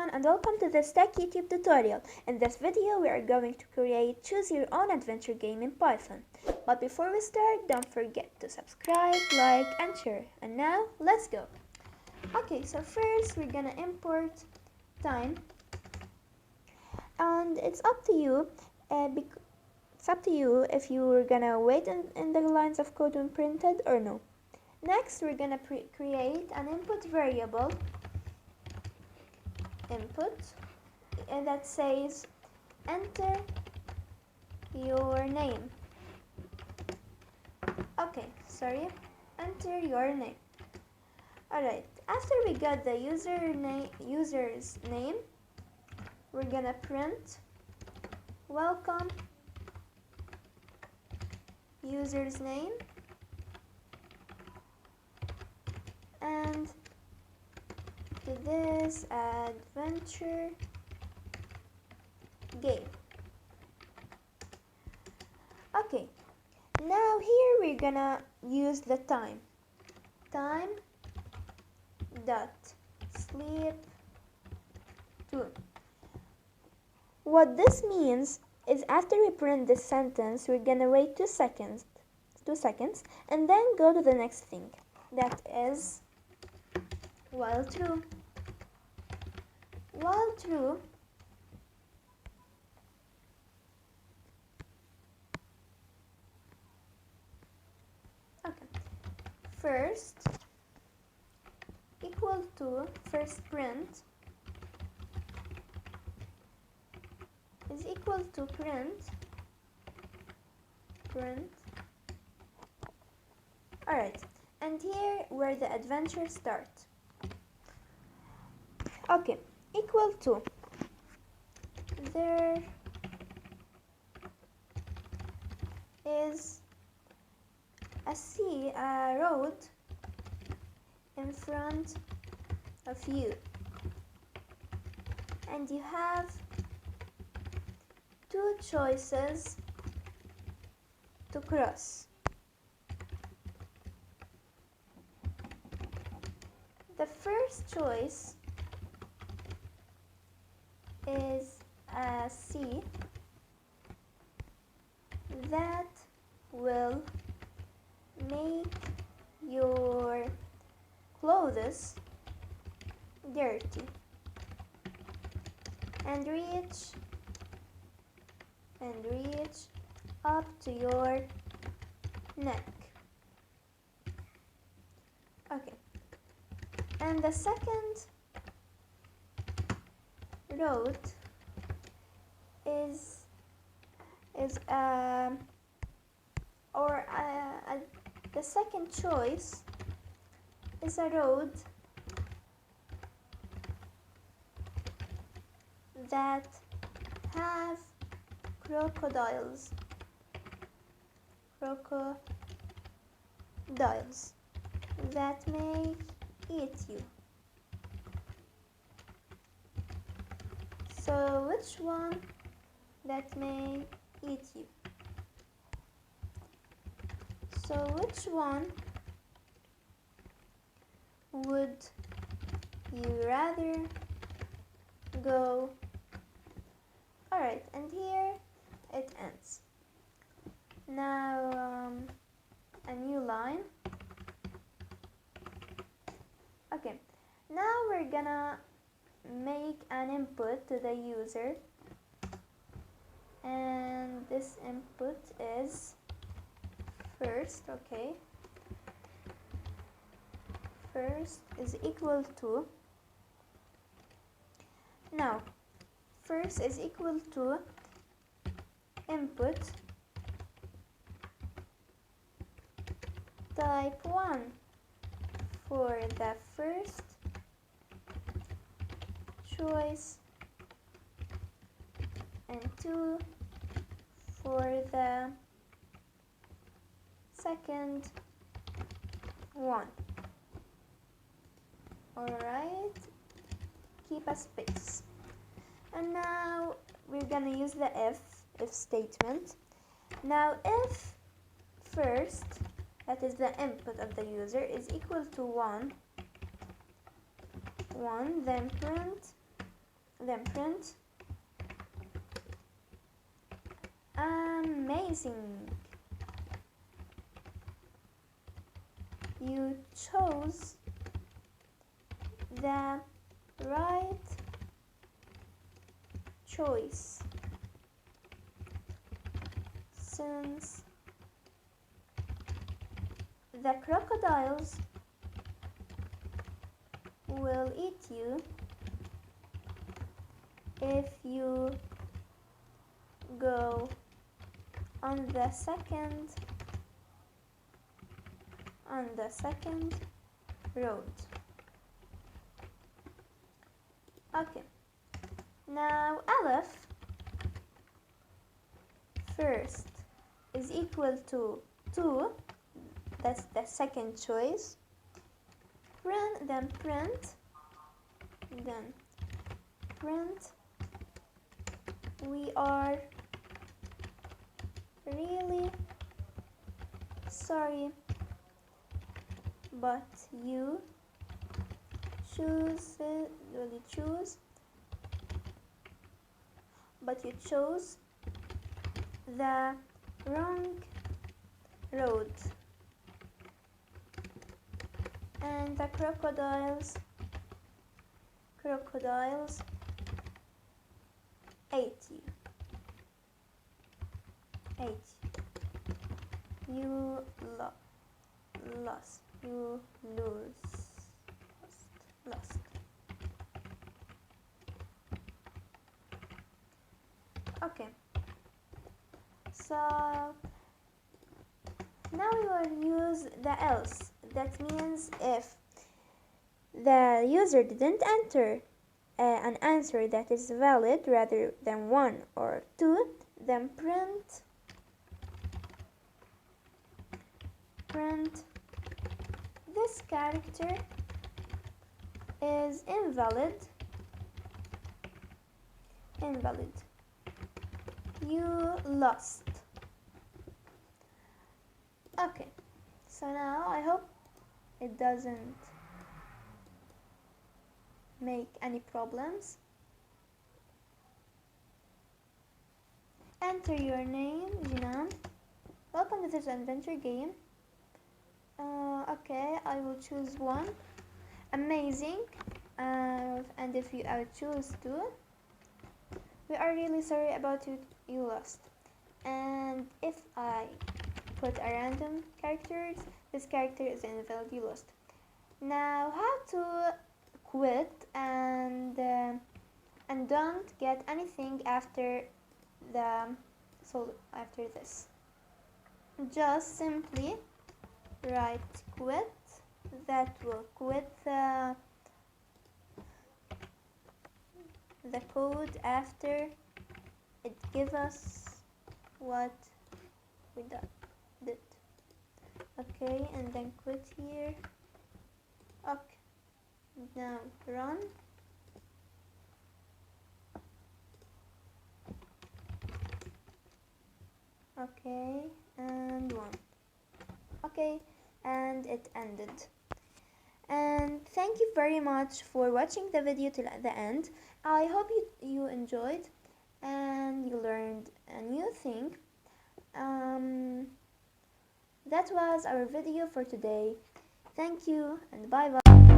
everyone, and welcome to this Tech YouTube tutorial. In this video we are going to create choose your own adventure game in Python. But before we start, don't forget to subscribe, like and share. And now let's go. Okay, so first we're gonna import time, and it's up to you if you're gonna wait in the lines of code when printed or no. Next we're gonna create an input variable input that says enter your name. Enter your name. Alright, after we got the user's name, we're gonna print welcome user's name and to this adventure game. Okay, now here we're gonna use the time dot sleep 2. What this means is after we print this sentence, we're gonna wait 2 seconds and then go to the next thing, that is while true. Okay, first equal to first print is equal to print. Alright, and here where the adventure starts. Okay, equal to there is a road in front of you, and you have 2 choices to cross. The first choice is a sea that will make your clothes dirty and reach up to your neck. Okay, and the second road the second choice is a road that have crocodiles that may eat you. So which one that may eat you? So which one would you rather go? Alright, and here it ends. Now a new line. Okay, now we're gonna make an input to the user, and this input is first. Okay, first is equal to, now first is equal to input type 1 for the first choice and 2 for the second one. Alright, keep a space. And now we're gonna use the if statement. Now if first, that is the input of the user, is equal to 1, then print then print. Amazing! You chose the right choice, since the crocodiles will eat you if you go on the second road. Okay, now Aleph first is equal to 2, that's the second choice. Then print, we are really sorry, but you chose the wrong road, and the crocodiles ate you. You lost. Okay, so now we will use the else. That means if the user didn't enter an answer that is valid rather than 1 or 2, then print this character is invalid. You lost. Okay, so now I hope it doesn't make any problems. Enter your name, Jinan. Welcome to this adventure game. Okay, I will choose 1. Amazing. And if you choose 2, we are really sorry about you lost. And if I put a random character, this character is invalid, you lost. Now how to quit and don't get anything after this. Just simply write quit. That will quit the code after it gives us what we did. Okay, and then quit here. Okay, now run. Okay, and 1. Okay, and it ended. And thank you very much for watching the video till the end. I hope you enjoyed and you learned a new thing. That was our video for today. Thank you and bye bye.